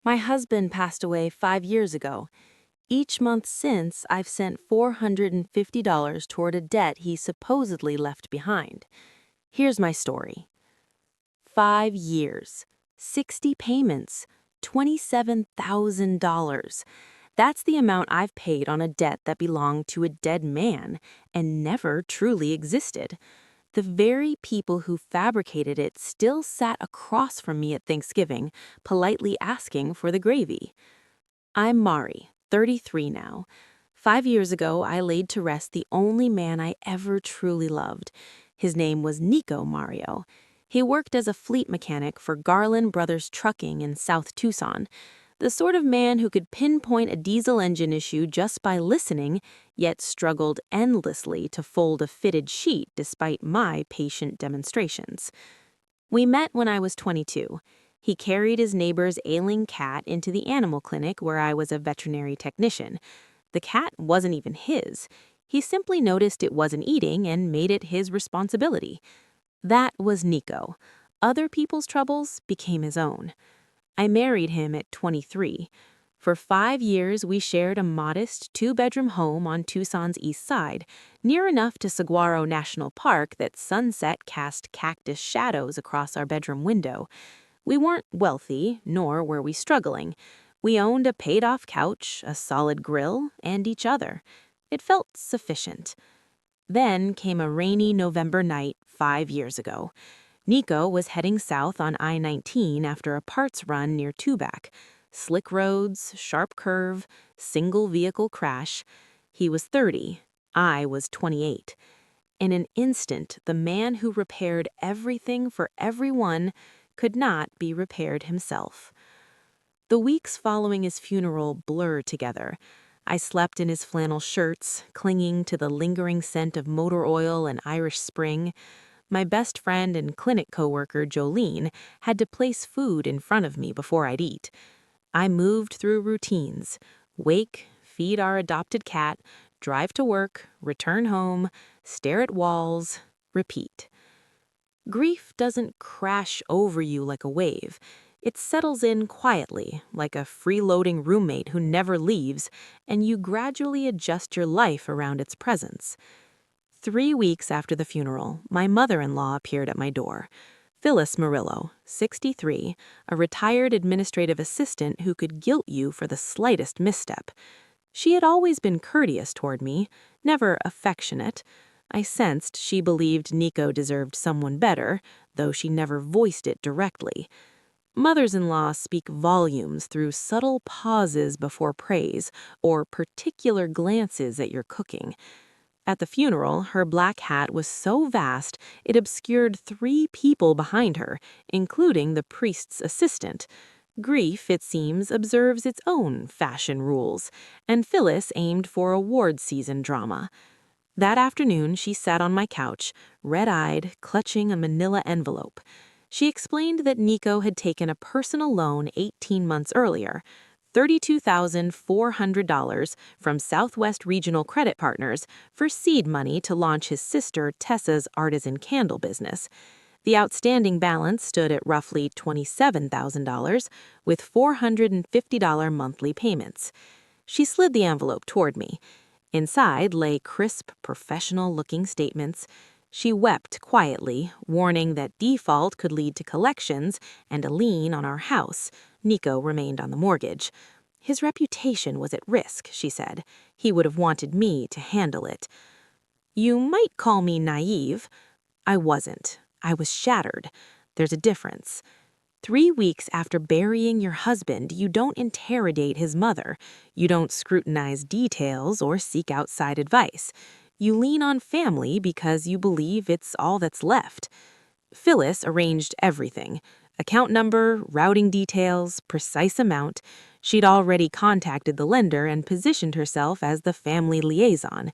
My husband passed away 5 years ago. Each month since, I've sent $450 toward a debt he supposedly left behind. Here's my story. 5 years, 60 payments, $27,000. That's the amount I've paid on a debt that belonged to a dead man and never truly existed. The very people who fabricated it still sat across from me at Thanksgiving, politely asking for the gravy. I'm Mari, 33 now. 5 years ago, I laid to rest the only man I ever truly loved. His name was Nico Mario. He worked as a fleet mechanic for Garland Brothers Trucking in South Tucson, the sort of man who could pinpoint a diesel engine issue just by listening, yet struggled endlessly to fold a fitted sheet despite my patient demonstrations. We met when I was 22. He carried his neighbor's ailing cat into the animal clinic where I was a veterinary technician. The cat wasn't even his. He simply noticed it wasn't eating and made it his responsibility. That was Nico. Other people's troubles became his own. I married him at 23. For 5 years, we shared a modest two-bedroom home on Tucson's east side, near enough to Saguaro National Park that sunset cast cactus shadows across our bedroom window. We weren't wealthy, nor were we struggling. We owned a paid-off couch, a solid grill, and each other. It felt sufficient. Then came a rainy November night 5 years ago. Nico was heading south on I-19 after a parts run near Tubac. Slick roads, sharp curve, single vehicle crash. He was 30. I was 28. In an instant, the man who repaired everything for everyone could not be repaired himself. The weeks following his funeral blurred together. I slept in his flannel shirts, clinging to the lingering scent of motor oil and Irish Spring. My best friend and clinic coworker, Jolene, had to place food in front of me before I'd eat. I moved through routines: wake, feed our adopted cat, drive to work, return home, stare at walls, repeat. Grief doesn't crash over you like a wave. It settles in quietly, like a freeloading roommate who never leaves, and you gradually adjust your life around its presence. 3 weeks after the funeral, my mother-in-law appeared at my door. Phyllis Murillo, 63, a retired administrative assistant who could guilt you for the slightest misstep. She had always been courteous toward me, never affectionate. I sensed she believed Nico deserved someone better, though she never voiced it directly. Mothers-in-law speak volumes through subtle pauses before praise or particular glances at your cooking. At the funeral, her black hat was so vast it obscured 3 people behind her, including the priest's assistant. Grief, it seems, observes its own fashion rules, and Phyllis aimed for award season drama. That afternoon, she sat on my couch, red-eyed, clutching a manila envelope. She explained that Nico had taken a personal loan 18 months earlier, $32,400 from Southwest Regional Credit Partners for seed money to launch his sister Tessa's artisan candle business. The outstanding balance stood at roughly $27,000 with $450 monthly payments. She slid the envelope toward me. Inside lay crisp, professional-looking statements. She wept quietly, warning that default could lead to collections and a lien on our house. Nico remained on the mortgage. His reputation was at risk, she said. He would have wanted me to handle it. You might call me naive. I wasn't. I was shattered. There's a difference. 3 weeks after burying your husband, you don't interrogate his mother. You don't scrutinize details or seek outside advice. You lean on family because you believe it's all that's left. Phyllis arranged everything. Account number, routing details, precise amount. She'd already contacted the lender and positioned herself as the family liaison.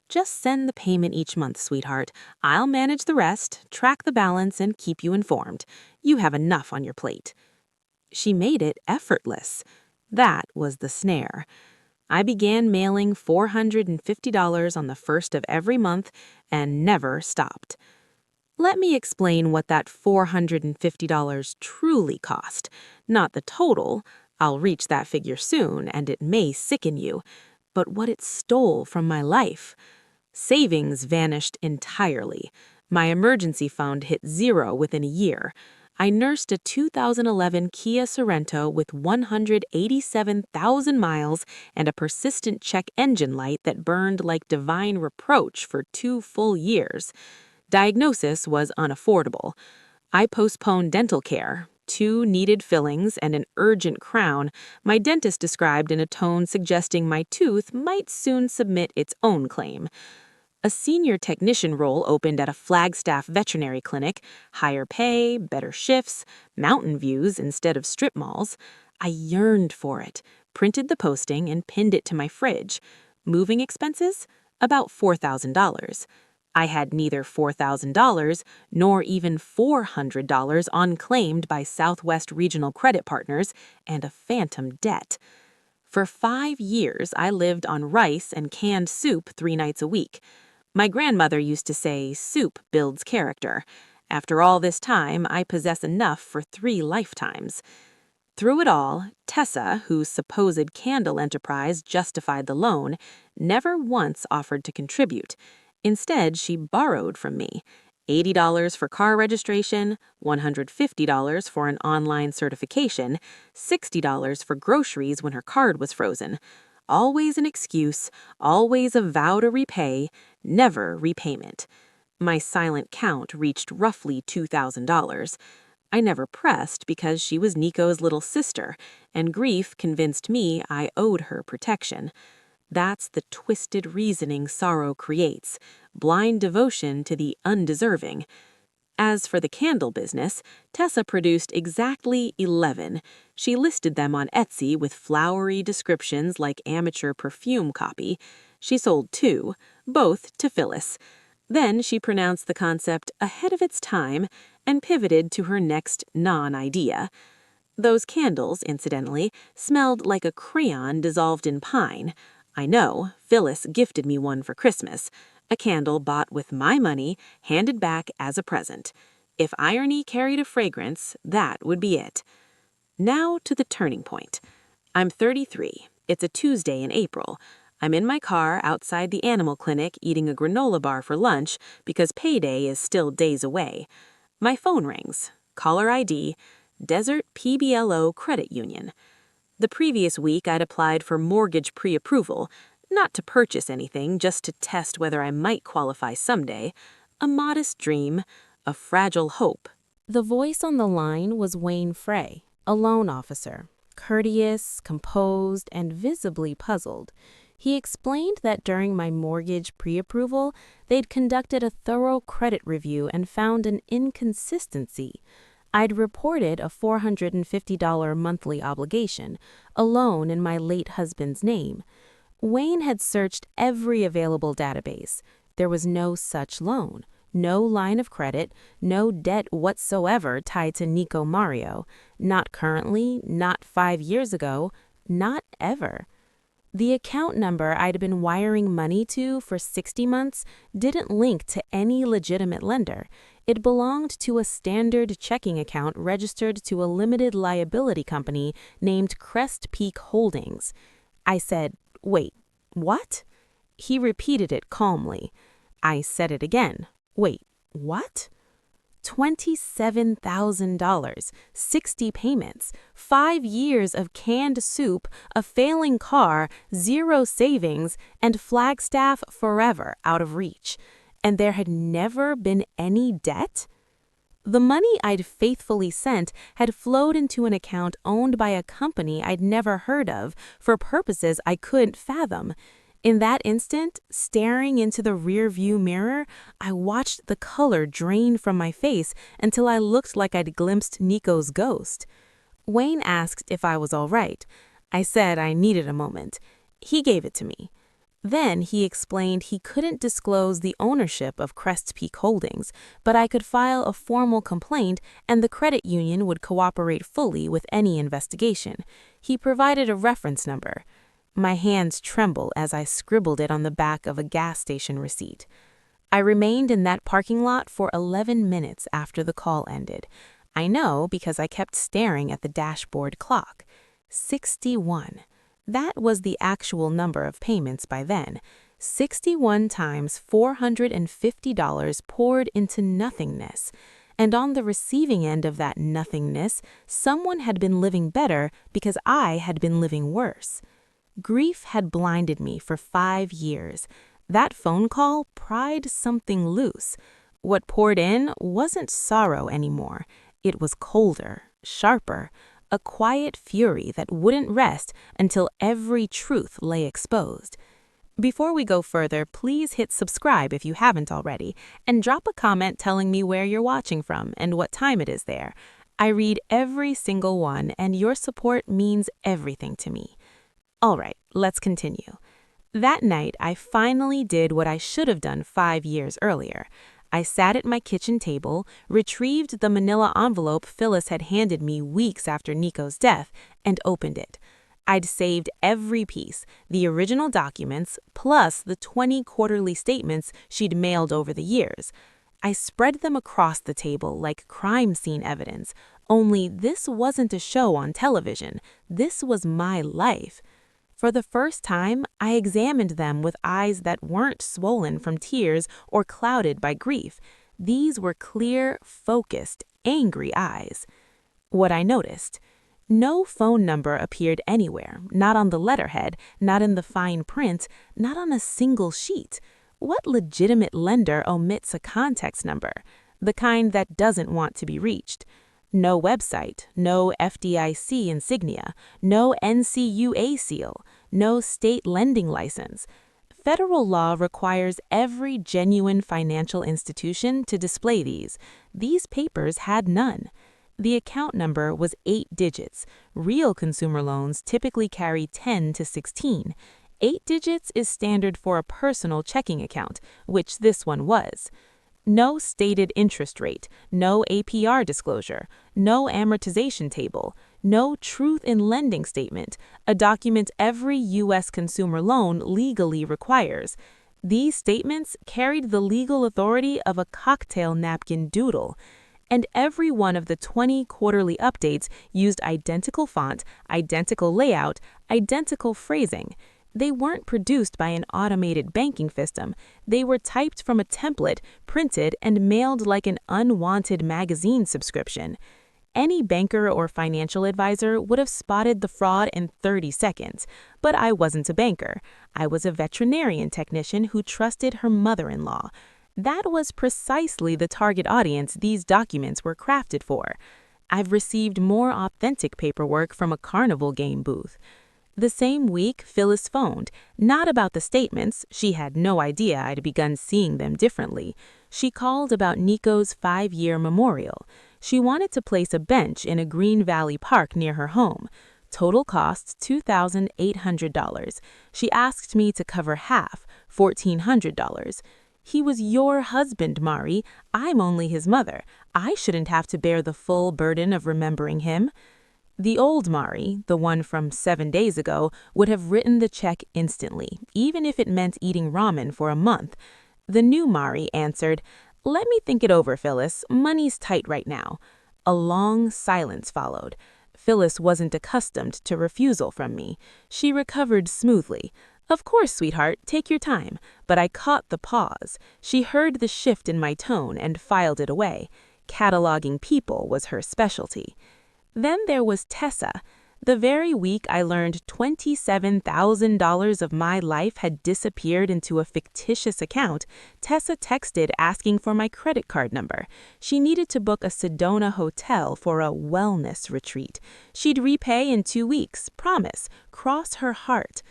Just send the payment each month, sweetheart. I'll manage the rest, track the balance, and keep you informed. You have enough on your plate. She made it effortless. That was the snare. I began mailing $450 on the first of every month and never stopped. Let me explain what that $450 truly cost. Not the total. I'll reach that figure soon, and it may sicken you. But what it stole from my life. Savings vanished entirely. My emergency fund hit zero within a year. I nursed a 2011 Kia Sorento with 187,000 miles and a persistent check engine light that burned like divine reproach for 2 full years. Diagnosis was unaffordable. I postponed dental care. 2 needed fillings and an urgent crown my dentist described in a tone suggesting my tooth might soon submit its own claim. A senior technician role opened at a Flagstaff veterinary clinic, higher pay, better shifts, mountain views instead of strip malls. I yearned for it, printed the posting, and pinned it to my fridge. Moving expenses? About $4,000. I had neither $4,000 nor even $400 unclaimed by Southwest Regional Credit Partners and a phantom debt. For 5 years, I lived on rice and canned soup 3 nights a week. My grandmother used to say, soup builds character. After all this time, I possess enough for 3 lifetimes. Through it all, Tessa, whose supposed candle enterprise justified the loan, never once offered to contribute. Instead, she borrowed from me. $80 for car registration, $150 for an online certification, $60 for groceries when her card was frozen. Always an excuse, always a vow to repay, never repayment. My silent count reached roughly $2,000. I never pressed because she was Nico's little sister, and grief convinced me I owed her protection. That's the twisted reasoning sorrow creates, blind devotion to the undeserving. As for the candle business, Tessa produced exactly 11. She listed them on Etsy with flowery descriptions like amateur perfume copy. She sold 2, both to Phyllis. Then she pronounced the concept ahead of its time and pivoted to her next non-idea. Those candles, incidentally, smelled like a crayon dissolved in pine. I know, Phyllis gifted me one for Christmas. A candle bought with my money, handed back as a present. If irony carried a fragrance, that would be it. Now to the turning point. I'm 33. It's a Tuesday in April. I'm in my car outside the animal clinic eating a granola bar for lunch because payday is still days away. My phone rings. Caller ID, Desert PBLO Credit Union. The previous week I'd applied for mortgage pre-approval, not to purchase anything, just to test whether I might qualify someday. A modest dream, a fragile hope. The voice on the line was Wayne Frey, a loan officer, courteous, composed, and visibly puzzled. He explained that during my mortgage pre-approval, they'd conducted a thorough credit review and found an inconsistency. I'd reported a $450 monthly obligation, a loan in my late husband's name. Wayne had searched every available database. There was no such loan, no line of credit, no debt whatsoever tied to Nico Mario. Not currently, not 5 years ago, not ever. The account number I'd been wiring money to for 60 months didn't link to any legitimate lender. It belonged to a standard checking account registered to a limited liability company named Crest Peak Holdings. I said, "Wait, what?" He repeated it calmly. I said it again. "Wait, what?" $27,000, 60 payments, 5 years of canned soup, a failing car, 0 savings, and Flagstaff forever out of reach. And there had never been any debt? The money I'd faithfully sent had flowed into an account owned by a company I'd never heard of for purposes I couldn't fathom. In that instant, staring into the rear-view mirror, I watched the color drain from my face until I looked like I'd glimpsed Nico's ghost. Wayne asked if I was all right. I said I needed a moment. He gave it to me. Then he explained he couldn't disclose the ownership of Crest Peak Holdings, but I could file a formal complaint and the credit union would cooperate fully with any investigation. He provided a reference number. My hands trembled as I scribbled it on the back of a gas station receipt. I remained in that parking lot for 11 minutes after the call ended. I know because I kept staring at the dashboard clock. 61. That was the actual number of payments by then. 61 times $450 poured into nothingness. And on the receiving end of that nothingness, someone had been living better because I had been living worse. Grief had blinded me for 5 years. That phone call pried something loose. What poured in wasn't sorrow anymore. It was colder, sharper, a quiet fury that wouldn't rest until every truth lay exposed. Before we go further, please hit subscribe if you haven't already, and drop a comment telling me where you're watching from and what time it is there. I read every single one, and your support means everything to me. All right, let's continue. That night, I finally did what I should have done 5 years earlier. I sat at my kitchen table, retrieved the manila envelope Phyllis had handed me weeks after Nico's death, and opened it. I'd saved every piece, the original documents, plus the 20 quarterly statements she'd mailed over the years. I spread them across the table like crime scene evidence, only this wasn't a show on television. This was my life. For the first time, I examined them with eyes that weren't swollen from tears or clouded by grief. These were clear, focused, angry eyes. What I noticed: no phone number appeared anywhere, not on the letterhead, not in the fine print, not on a single sheet. What legitimate lender omits a context number? The kind that doesn't want to be reached. No website, no FDIC insignia, no NCUA seal, no state lending license. Federal law requires every genuine financial institution to display these. These papers had none. The account number was 8 digits. Real consumer loans typically carry 10 to 16. 8 digits is standard for a personal checking account, which this one was. No stated interest rate, no APR disclosure, no amortization table, no truth in lending statement, a document every U.S. consumer loan legally requires. These statements carried the legal authority of a cocktail napkin doodle. And every one of the 20 quarterly updates used identical font, identical layout, identical phrasing. They weren't produced by an automated banking system. They were typed from a template, printed, and mailed like an unwanted magazine subscription. Any banker or financial advisor would have spotted the fraud in 30 seconds. But I wasn't a banker. I was a veterinarian technician who trusted her mother-in-law. That was precisely the target audience these documents were crafted for. I've received more authentic paperwork from a carnival game booth. The same week, Phyllis phoned, not about the statements. She had no idea I'd begun seeing them differently. She called about Nico's 5-year memorial. She wanted to place a bench in a Green Valley park near her home. Total cost $2,800. She asked me to cover half, $1,400. He was your husband, Mari. I'm only his mother. I shouldn't have to bear the full burden of remembering him. The old Mari, the one from 7 days ago, would have written the check instantly, even if it meant eating ramen for a month. The new Mari answered, "Let me think it over, Phyllis. Money's tight right now." A long silence followed. Phyllis wasn't accustomed to refusal from me. She recovered smoothly. "Of course, sweetheart, take your time." But I caught the pause. She heard the shift in my tone and filed it away. Cataloging people was her specialty. Then there was Tessa. The very week I learned $27,000 of my life had disappeared into a fictitious account, Tessa texted asking for my credit card number. She needed to book a Sedona hotel for a wellness retreat. She'd repay in 2 weeks, promise, cross her heart.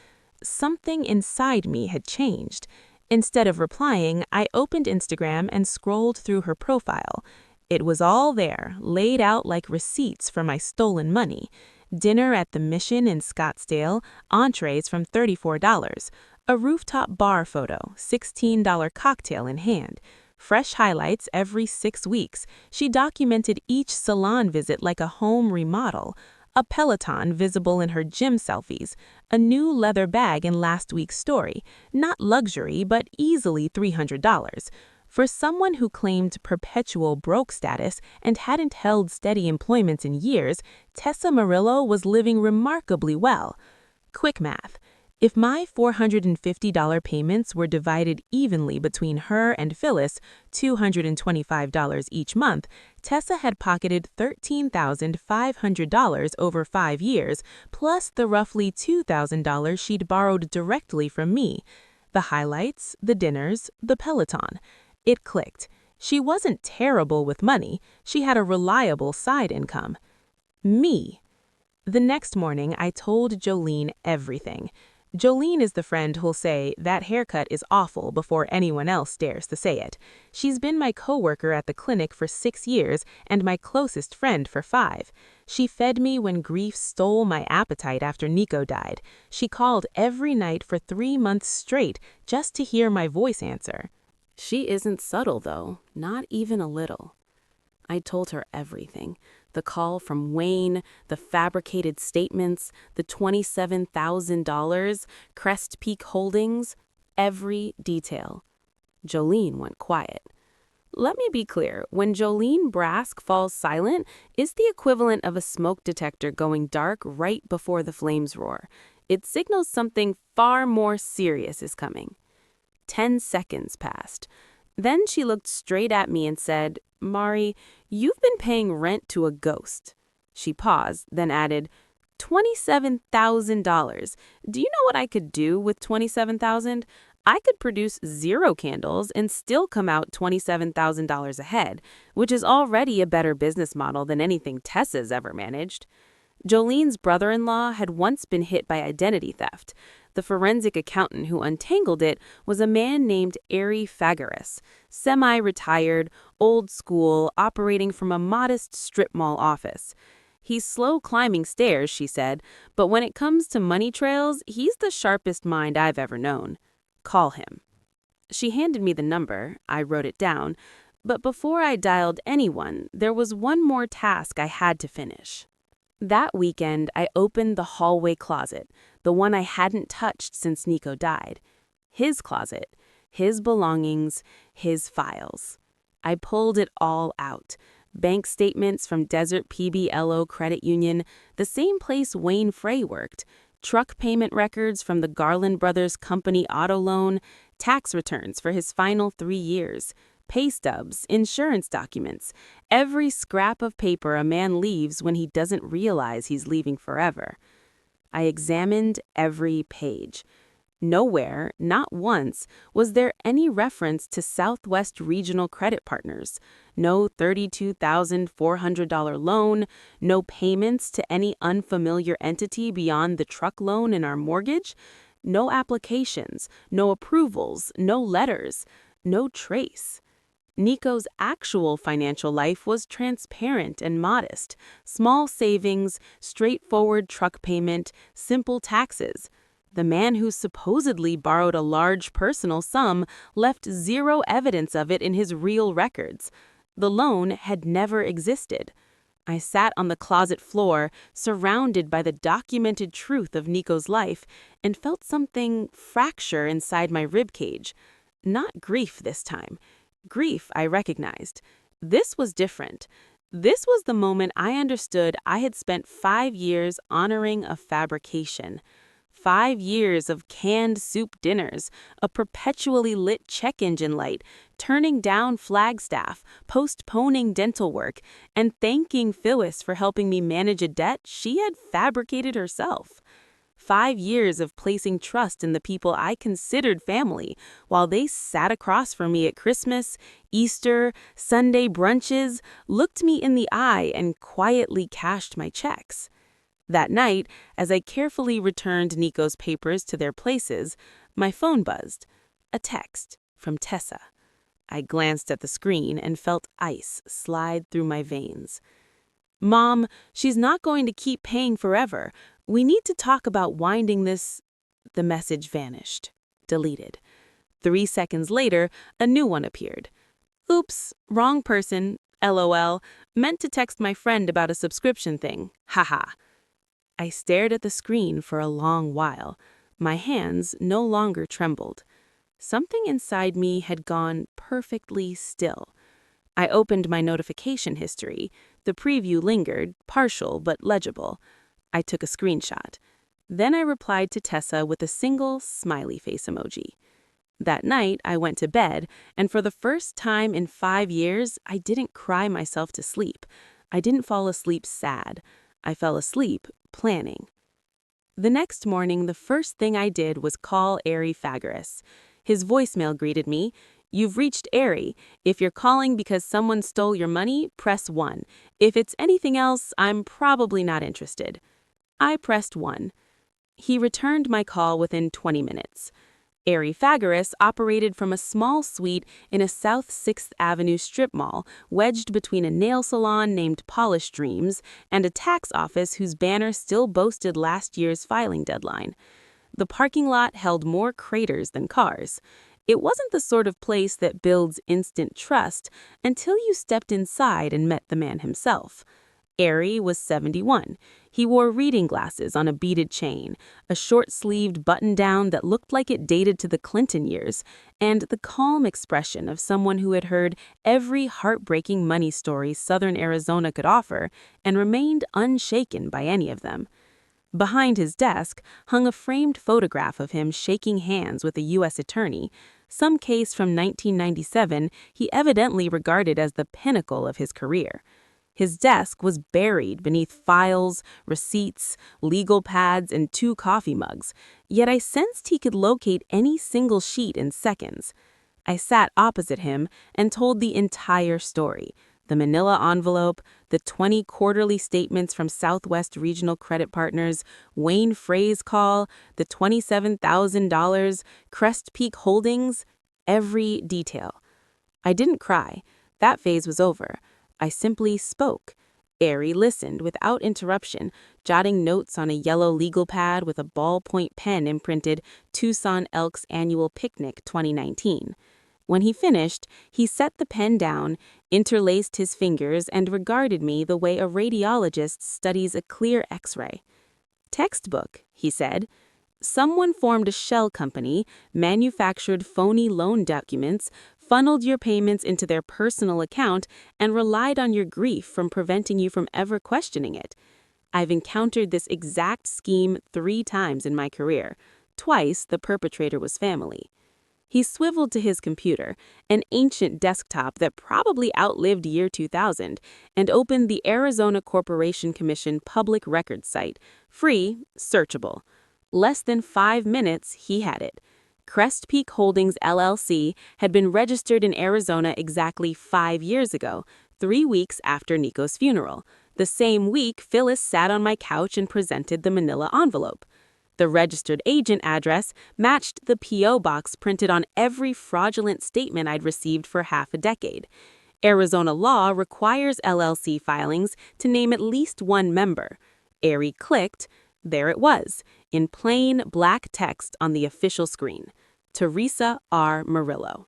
Something inside me had changed. Instead of replying, I opened Instagram and scrolled through her profile. It was all there, laid out like receipts for my stolen money. Dinner at the Mission in Scottsdale, entrees from $34. A rooftop bar photo, $16 cocktail in hand. Fresh highlights every 6 weeks. She documented each salon visit like a home remodel. A Peloton visible in her gym selfies. A new leather bag in last week's story. Not luxury, but easily $300. For someone who claimed perpetual broke status and hadn't held steady employment in years, Tessa Murillo was living remarkably well. Quick math. If my $450 payments were divided evenly between her and Phyllis, $225 each month, Tessa had pocketed $13,500 over 5 years, plus the roughly $2,000 she'd borrowed directly from me. The highlights, the dinners, the Peloton. It clicked. She wasn't terrible with money. She had a reliable side income. Me. The next morning, I told Jolene everything. Jolene is the friend who'll say, "That haircut is awful," before anyone else dares to say it. She's been my coworker at the clinic for 6 years and my closest friend for 5. She fed me when grief stole my appetite after Nico died. She called every night for 3 months straight just to hear my voice answer. She isn't subtle, though, not even a little. I told her everything. The call from Wayne, the fabricated statements, the $27,000, Crest Peak Holdings, every detail. Jolene went quiet. Let me be clear, when Jolene Brask falls silent, it's the equivalent of a smoke detector going dark right before the flames roar. It signals something far more serious is coming. 10 seconds passed. Then she looked straight at me and said, "Mari, you've been paying rent to a ghost." She paused, then added, $27,000. Do you know what I could do with $27,000? I could produce 0 candles and still come out $27,000 ahead, which is already a better business model than anything Tessa's ever managed. Jolene's brother-in-law had once been hit by identity theft. The forensic accountant who untangled it was a man named Ari Fagaris, semi-retired, old school, operating from a modest strip mall office. He's slow climbing stairs, she said, but when it comes to money trails, he's the sharpest mind I've ever known. Call him. She handed me the number. I wrote it down. But before I dialed anyone, there was one more task I had to finish. That weekend, I opened the hallway closet, the one I hadn't touched since Nico died. His closet, his belongings, his files. I pulled it all out. Bank statements from Desert PBLO Credit Union, the same place Wayne Frey worked, truck payment records from the Garland Brothers Company auto loan, tax returns for his final 3 years, pay stubs, insurance documents, every scrap of paper a man leaves when he doesn't realize he's leaving forever. I examined every page. Nowhere, not once, was there any reference to Southwest Regional Credit Partners. No $32,400 loan, no payments to any unfamiliar entity beyond the truck loan in our mortgage, no applications, no approvals, no letters, no trace. Nico's actual financial life was transparent and modest. Small savings, straightforward truck payment, simple taxes. The man who supposedly borrowed a large personal sum left 0 evidence of it in his real records. The loan had never existed. I sat on the closet floor, surrounded by the documented truth of Nico's life, and felt something fracture inside my ribcage. Not grief this time. Grief I recognized. This was different. This was the moment I understood I had spent 5 years honoring a fabrication. 5 years of canned soup dinners, a perpetually lit check engine light, turning down Flagstaff, postponing dental work, and thanking Phyllis for helping me manage a debt she had fabricated herself. 5 years of placing trust in the people I considered family while they sat across from me at Christmas, Easter, Sunday brunches, looked me in the eye, and quietly cashed my checks. That night, as I carefully returned Nico's papers to their places, my phone buzzed. A text from Tessa. I glanced at the screen and felt ice slide through my veins. "Mom, she's not going to keep paying forever. We need to talk about winding this." The message vanished. Deleted. 3 seconds later, a new one appeared. "Oops, wrong person. LOL. Meant to text my friend about a subscription thing. Haha." I stared at the screen for a long while. My hands no longer trembled. Something inside me had gone perfectly still. I opened my notification history. The preview lingered, partial but legible. I took a screenshot. Then I replied to Tessa with a single smiley face emoji. That night, I went to bed, and for the first time in 5 years, I didn't cry myself to sleep. I didn't fall asleep sad. I fell asleep planning. The next morning, the first thing I did was call Ari Fagaris. His voicemail greeted me. "You've reached Ari. If you're calling because someone stole your money, press 1. If it's anything else, I'm probably not interested." I pressed 1. He returned my call within 20 minutes. Ari Fagaris operated from a small suite in a South 6th Avenue strip mall, wedged between a nail salon named Polish Dreams and a tax office whose banner still boasted last year's filing deadline. The parking lot held more craters than cars. It wasn't the sort of place that builds instant trust until you stepped inside and met the man himself. Ari was 71. He wore reading glasses on a beaded chain, a short-sleeved button-down that looked like it dated to the Clinton years, and the calm expression of someone who had heard every heartbreaking money story Southern Arizona could offer and remained unshaken by any of them. Behind his desk hung a framed photograph of him shaking hands with a U.S. attorney, some case from 1997 he evidently regarded as the pinnacle of his career. His desk was buried beneath files, receipts, legal pads, and 2 coffee mugs, yet I sensed he could locate any single sheet in seconds. I sat opposite him and told the entire story: the manila envelope, the 20 quarterly statements from Southwest Regional Credit Partners, Wayne Frey's call, the $27,000, Crest Peak Holdings, every detail. I didn't cry. That phase was over. I simply spoke. Ari listened without interruption, jotting notes on a yellow legal pad with a ballpoint pen imprinted Tucson Elks Annual Picnic 2019. When he finished, he set the pen down, interlaced his fingers, and regarded me the way a radiologist studies a clear X-ray. "Textbook," he said. "Someone formed a shell company, manufactured phony loan documents, funneled your payments into their personal account, and relied on your grief from preventing you from ever questioning it. I've encountered this exact scheme 3 times in my career. Twice, the perpetrator was family." He swiveled to his computer, an ancient desktop that probably outlived year 2000, and opened the Arizona Corporation Commission public records site, free, searchable. Less than 5 minutes, he had it. Crest Peak Holdings LLC had been registered in Arizona exactly 5 years ago, 3 weeks after Nico's funeral. The same week, Phyllis sat on my couch and presented the manila envelope. The registered agent address matched the P.O. box printed on every fraudulent statement I'd received for half a decade. Arizona law requires LLC filings to name at least 1 member. Ari clicked. There it was, in plain black text on the official screen: Teresa R. Murillo.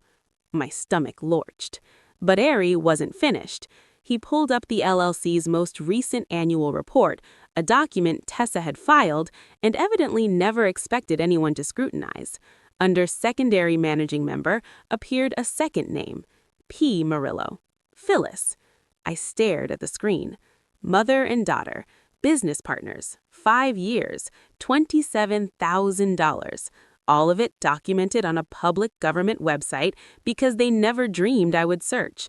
My stomach lurched. But Ari wasn't finished. He pulled up the LLC's most recent annual report, a document Tessa had filed and evidently never expected anyone to scrutinize. Under secondary managing member appeared a second name: P. Murillo. Phyllis. I stared at the screen. Mother and daughter, business partners, 5 years, $27,000. All of it documented on a public government website because they never dreamed I would search.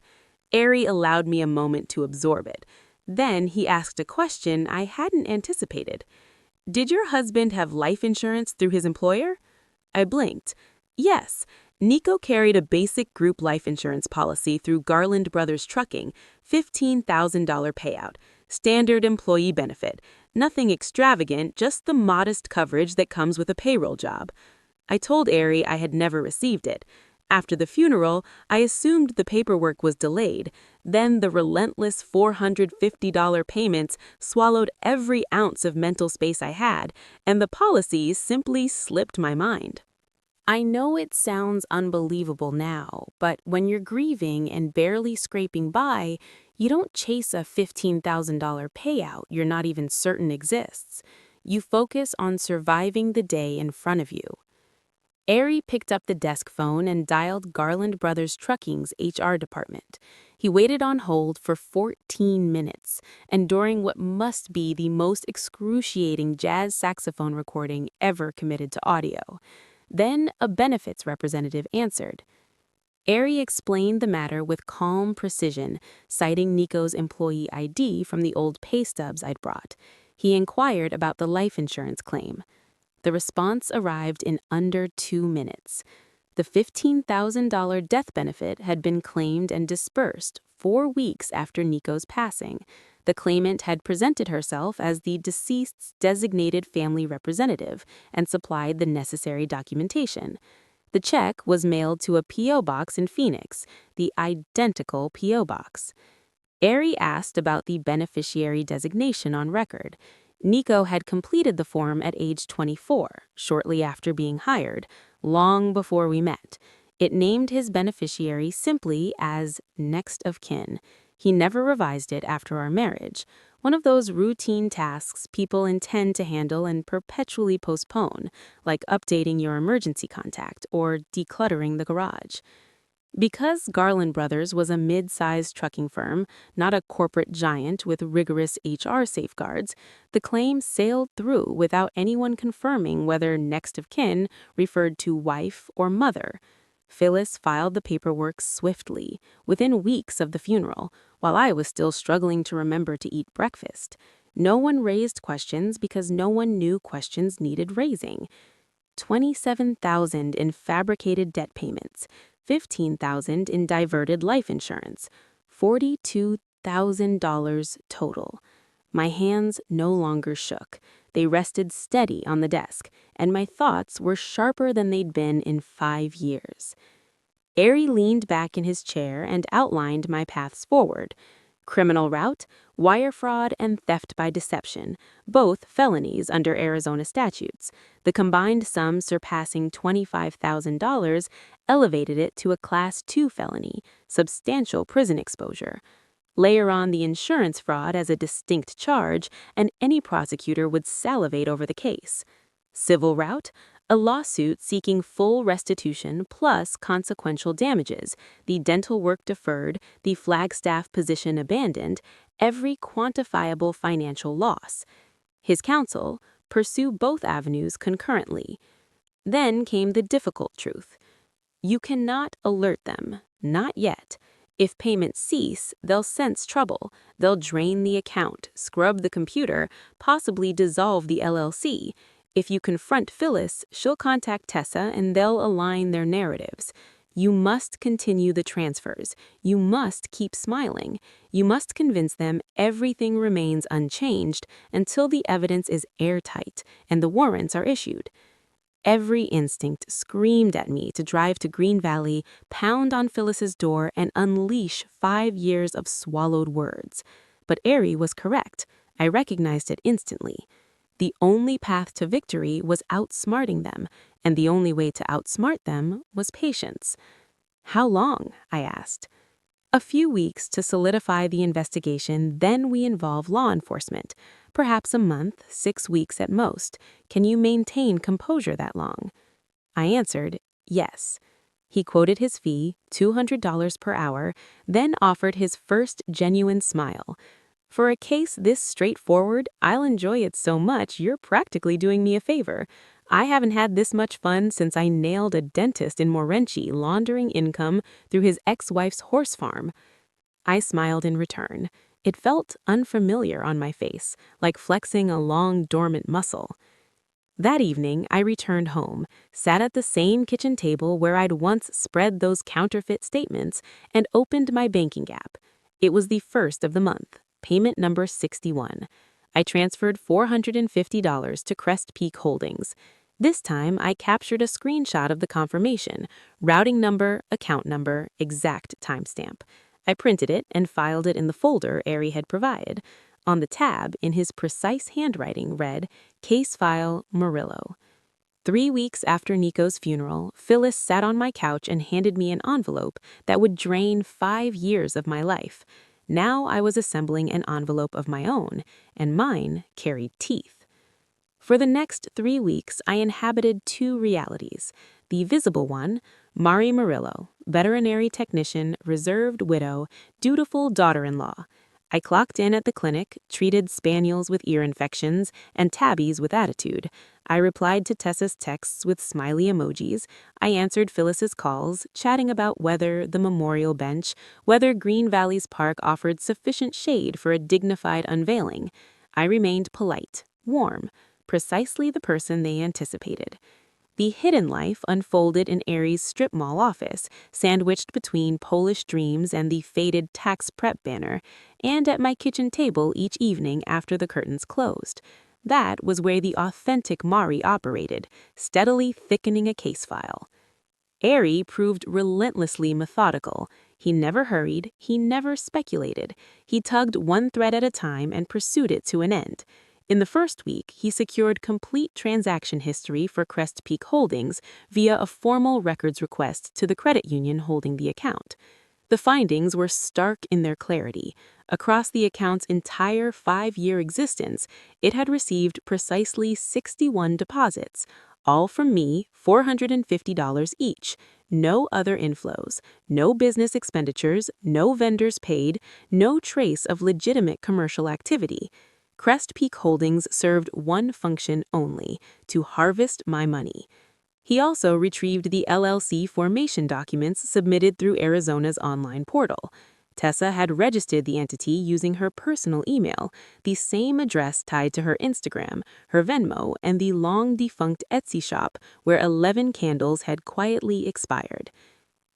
Ari allowed me a moment to absorb it. Then he asked a question I hadn't anticipated. "Did your husband have life insurance through his employer?" I blinked. Yes. Nico carried a basic group life insurance policy through Garland Brothers Trucking, $15,000 payout, standard employee benefit, nothing extravagant, just the modest coverage that comes with a payroll job. I told Ari I had never received it. After the funeral, I assumed the paperwork was delayed. Then the relentless $450 payments swallowed every ounce of mental space I had, and the policies simply slipped my mind. I know it sounds unbelievable now, but when you're grieving and barely scraping by, you don't chase a $15,000 payout you're not even certain exists. You focus on surviving the day in front of you. Ari picked up the desk phone and dialed Garland Brothers Trucking's HR department. He waited on hold for 14 minutes, enduring what must be the most excruciating jazz saxophone recording ever committed to audio. Then a benefits representative answered. Ari explained the matter with calm precision, citing Nico's employee ID from the old pay stubs I'd brought. He inquired about the life insurance claim. The response arrived in under 2 minutes. The $15,000 death benefit had been claimed and dispersed 4 weeks after Nico's passing. The claimant had presented herself as the deceased's designated family representative and supplied the necessary documentation. The check was mailed to a P.O. box in Phoenix, the identical P.O. box. Ari asked about the beneficiary designation on record. Nico had completed the form at age 24, shortly after being hired, long before we met. It named his beneficiary simply as next of kin. He never revised it after our marriage, one of those routine tasks people intend to handle and perpetually postpone, like updating your emergency contact or decluttering the garage. Because Garland Brothers was a mid-sized trucking firm, not a corporate giant with rigorous HR safeguards, the claim sailed through without anyone confirming whether next of kin referred to wife or mother. Phyllis filed the paperwork swiftly, within weeks of the funeral, while I was still struggling to remember to eat breakfast. No one raised questions because no one knew questions needed raising. $27,000 in fabricated debt payments, $15,000 in diverted life insurance, $42,000 total. My hands no longer shook. They rested steady on the desk, and my thoughts were sharper than they'd been in 5 years. Ari leaned back in his chair and outlined my paths forward. Criminal route, wire fraud, and theft by deception, both felonies under Arizona statutes. The combined sum surpassing $25,000 elevated it to a Class 2 felony, substantial prison exposure. Layer on the insurance fraud as a distinct charge, and any prosecutor would salivate over the case. Civil route, a lawsuit seeking full restitution plus consequential damages, the dental work deferred, the Flagstaff position abandoned, every quantifiable financial loss. His counsel, pursue both avenues concurrently. Then came the difficult truth. You cannot alert them, not yet. If payments cease, they'll sense trouble. They'll drain the account, scrub the computer, possibly dissolve the LLC. If you confront Phyllis, she'll contact Tessa and they'll align their narratives. You must continue the transfers. You must keep smiling. You must convince them everything remains unchanged until the evidence is airtight and the warrants are issued. Every instinct screamed at me to drive to Green Valley, pound on Phyllis's door, and unleash 5 years of swallowed words. But Ari was correct. I recognized it instantly. The only path to victory was outsmarting them, and the only way to outsmart them was patience. How long? I asked. A few weeks to solidify the investigation, then we involve law enforcement. Perhaps a month, 6 weeks at most. Can you maintain composure that long? I answered, yes. He quoted his fee, $200 per hour, then offered his first genuine smile. For a case this straightforward, I'll enjoy it so much you're practically doing me a favor. I haven't had this much fun since I nailed a dentist in Morenci laundering income through his ex-wife's horse farm. I smiled in return. It felt unfamiliar on my face, like flexing a long dormant muscle. That evening, I returned home, sat at the same kitchen table where I'd once spread those counterfeit statements, and opened my banking app. It was the first of the month. Payment number 61. I transferred $450 to Crest Peak Holdings. This time, I captured a screenshot of the confirmation, routing number, account number, exact timestamp. I printed it and filed it in the folder Ari had provided. On the tab, in his precise handwriting, read, Case File Murillo. 3 weeks after Nico's funeral, Phyllis sat on my couch and handed me an envelope that would drain 5 years of my life. Now I was assembling an envelope of my own, and mine carried teeth. For the next 3 weeks, I inhabited 2 realities. The visible one, Mari Murillo, veterinary technician, reserved widow, dutiful daughter-in-law. I clocked in at the clinic, treated spaniels with ear infections and tabbies with attitude. I replied to Tessa's texts with smiley emojis. I answered Phyllis's calls, chatting about whether the memorial bench, whether Green Valley's park offered sufficient shade for a dignified unveiling. I remained polite, warm, precisely the person they anticipated. The hidden life unfolded in Aries' strip mall office, sandwiched between Polish dreams and the faded tax prep banner, and at my kitchen table each evening after the curtains closed. That was where the authentic Mari operated, steadily thickening a case file. Ari proved relentlessly methodical. He never hurried, he never speculated. He tugged one thread at a time and pursued it to an end. In the first week, he secured complete transaction history for Crest Peak Holdings via a formal records request to the credit union holding the account. The findings were stark in their clarity. Across the account's entire 5-year existence, it had received precisely 61 deposits, all from me, $450 each. No other inflows, no business expenditures, no vendors paid, no trace of legitimate commercial activity. Crest Peak Holdings served one function only, to harvest my money. He also retrieved the LLC formation documents submitted through Arizona's online portal. Tessa had registered the entity using her personal email, the same address tied to her Instagram, her Venmo, and the long-defunct Etsy shop where 11 candles had quietly expired.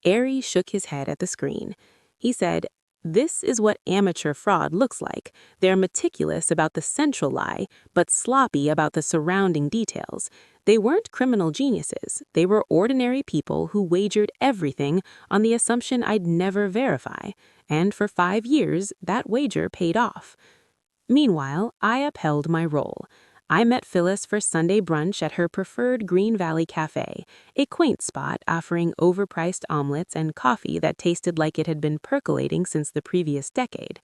Ari shook his head at the screen. He said, "This is what amateur fraud looks like. They're meticulous about the central lie, but sloppy about the surrounding details. They weren't criminal geniuses. They were ordinary people who wagered everything on the assumption I'd never verify. And for 5 years, that wager paid off." Meanwhile, I upheld my role. I met Phyllis for Sunday brunch at her preferred Green Valley Cafe, a quaint spot offering overpriced omelets and coffee that tasted like it had been percolating since the previous decade.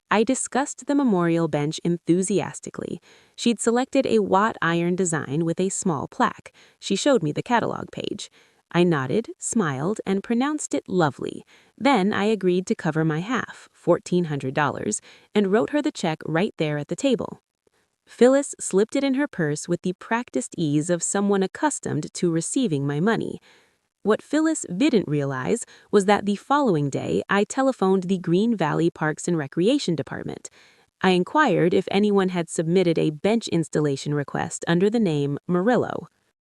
I discussed the memorial bench enthusiastically. She'd selected a wrought iron design with a small plaque. She showed me the catalog page. I nodded, smiled, and pronounced it lovely. Then I agreed to cover my half, $1,400, and wrote her the check right there at the table. Phyllis slipped it in her purse with the practiced ease of someone accustomed to receiving my money. What Phyllis didn't realize was that the following day I telephoned the Green Valley Parks and Recreation Department. I inquired if anyone had submitted a bench installation request under the name Murillo.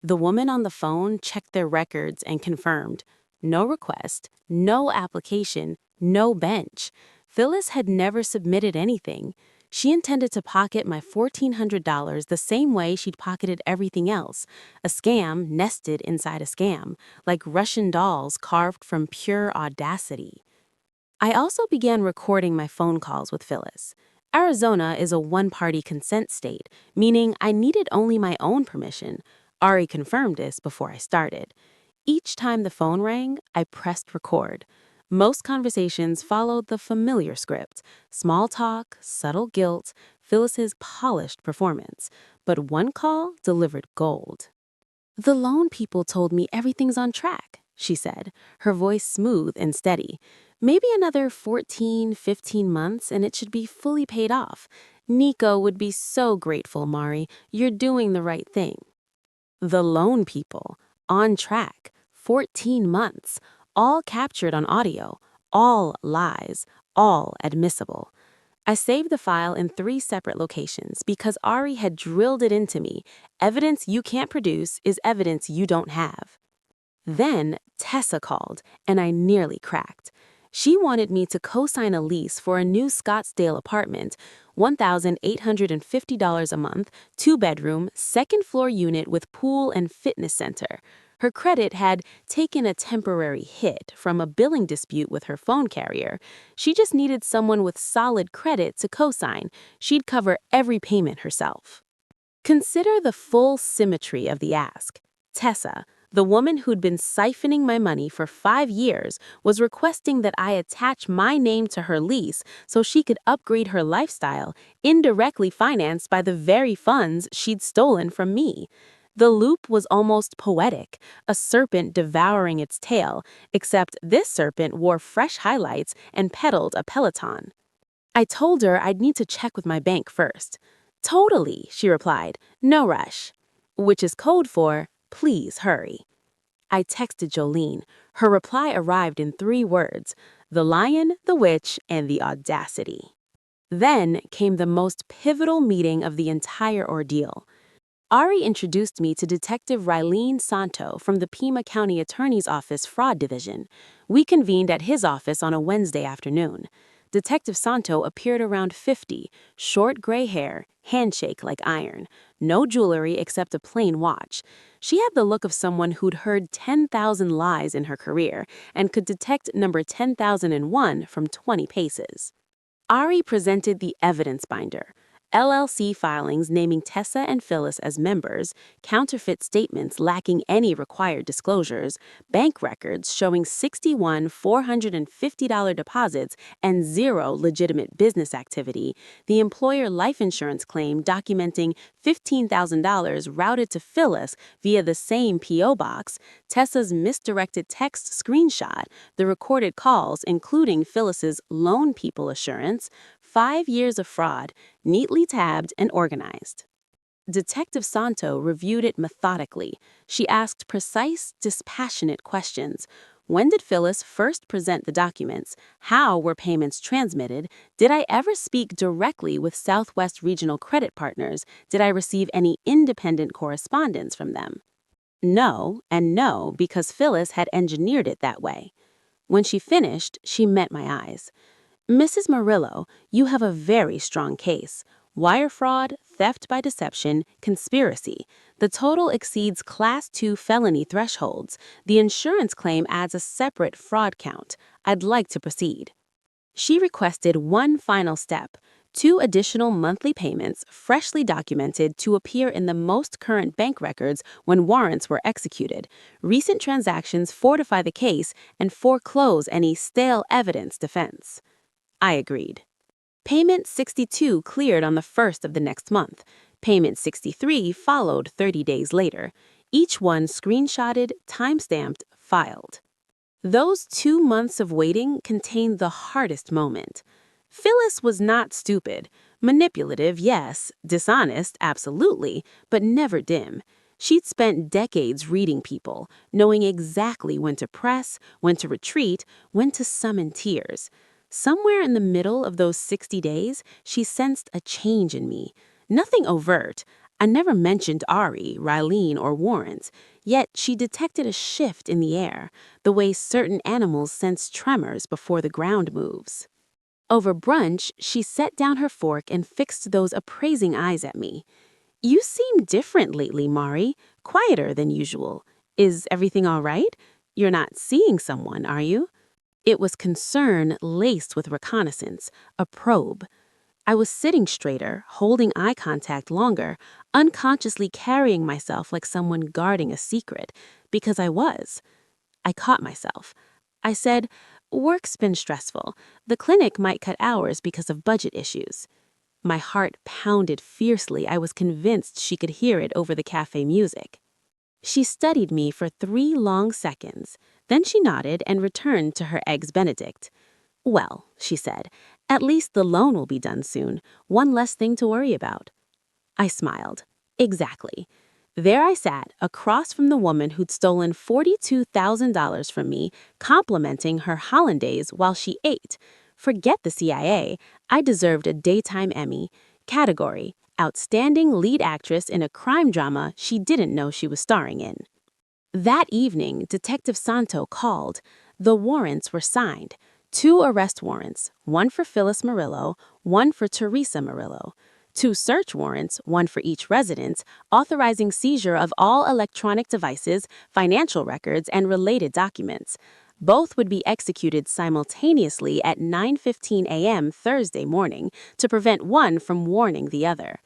The woman on the phone checked their records and confirmed. No request, no application, no bench. Phyllis had never submitted anything. She intended to pocket my $1,400 the same way she'd pocketed everything else, a scam nested inside a scam, like Russian dolls carved from pure audacity. I also began recording my phone calls with Phyllis. Arizona is a one-party consent state, meaning I needed only my own permission. Ari confirmed this before I started. Each time the phone rang, I pressed record. Most conversations followed the familiar script: small talk, subtle guilt, Phyllis's polished performance. But one call delivered gold. "The loan people told me everything's on track," she said, her voice smooth and steady. "Maybe another 14, 15 months and it should be fully paid off. Nico would be so grateful, Mari. You're doing the right thing." The loan people, on track, 14 months. All captured on audio, all lies, all admissible. I saved the file in 3 separate locations because Ari had drilled it into me. Evidence you can't produce is evidence you don't have. Then Tessa called, and I nearly cracked. She wanted me to co-sign a lease for a new Scottsdale apartment, $1,850 a month, 2-bedroom, second-floor unit with pool and fitness center. Her credit had taken a temporary hit from a billing dispute with her phone carrier. She just needed someone with solid credit to co-sign. She'd cover every payment herself. Consider the full symmetry of the ask. Tessa, the woman who'd been siphoning my money for 5 years, was requesting that I attach my name to her lease so she could upgrade her lifestyle, indirectly financed by the very funds she'd stolen from me. The loop was almost poetic, a serpent devouring its tail, except this serpent wore fresh highlights and pedaled a Peloton. I told her I'd need to check with my bank first. Totally, she replied, no rush, which is code for, please hurry. I texted Jolene. Her reply arrived in 3 words, the lion, the witch, and the audacity. Then came the most pivotal meeting of the entire ordeal. Ari introduced me to Detective Rylene Santo from the Pima County Attorney's Office Fraud Division. We convened at his office on a Wednesday afternoon. Detective Santo appeared around 50, short gray hair, handshake like iron, no jewelry except a plain watch. She had the look of someone who'd heard 10,000 lies in her career and could detect number 10,001 from 20 paces. Ari presented the evidence binder, LLC filings naming Tessa and Phyllis as members, counterfeit statements lacking any required disclosures, bank records showing 61 $450 deposits and 0 legitimate business activity, the employer life insurance claim documenting $15,000 routed to Phyllis via the same P.O. box, Tessa's misdirected text screenshot, the recorded calls including Phyllis's loan people assurance, 5 years of fraud, neatly tabbed and organized. Detective Santo reviewed it methodically. She asked precise, dispassionate questions. When did Phyllis first present the documents? How were payments transmitted? Did I ever speak directly with Southwest Regional Credit Partners? Did I receive any independent correspondence from them? No, and no, because Phyllis had engineered it that way. When she finished, she met my eyes. Mrs. Murillo, you have a very strong case. Wire fraud, theft by deception, conspiracy. The total exceeds Class 2 felony thresholds. The insurance claim adds a separate fraud count. I'd like to proceed. She requested one final step, 2 additional monthly payments freshly documented to appear in the most current bank records when warrants were executed. Recent transactions fortify the case and foreclose any stale evidence defense. I agreed. Payment 62 cleared on the 1st of the next month. Payment 63 followed 30 days later. Each one screenshotted, timestamped, filed. Those 2 months of waiting contained the hardest moment. Phyllis was not stupid. Manipulative, yes. Dishonest, absolutely, but never dim. She'd spent decades reading people, knowing exactly when to press, when to retreat, when to summon tears. Somewhere in the middle of those 60 days, she sensed a change in me. Nothing overt. I never mentioned Ari, Rylene, or warrants, yet she detected a shift in the air, the way certain animals sense tremors before the ground moves. Over brunch, she set down her fork and fixed those appraising eyes at me. You seem different lately, Mari, quieter than usual. Is everything all right? You're not seeing someone, are you? It was concern laced with reconnaissance, a probe. I was sitting straighter, holding eye contact longer, unconsciously carrying myself like someone guarding a secret, because I was. I caught myself. I said, work's been stressful. The clinic might cut hours because of budget issues. My heart pounded fiercely. I was convinced she could hear it over the cafe music. She studied me for 3 long seconds. Then she nodded and returned to her Eggs Benedict. Well, she said, at least the loan will be done soon. One less thing to worry about. I smiled. Exactly. There I sat, across from the woman who'd stolen $42,000 from me, complimenting her hollandaise while she ate. Forget the CIA. I deserved a daytime Emmy. Category: Outstanding Lead Actress in a Crime Drama she didn't know she was starring in. That evening, Detective Santo called. The warrants were signed. 2 arrest warrants, one for Phyllis Murillo, one for Teresa Murillo. 2 search warrants, one for each residence, authorizing seizure of all electronic devices, financial records, and related documents. Both would be executed simultaneously at 9:15 a.m. Thursday morning to prevent one from warning the other.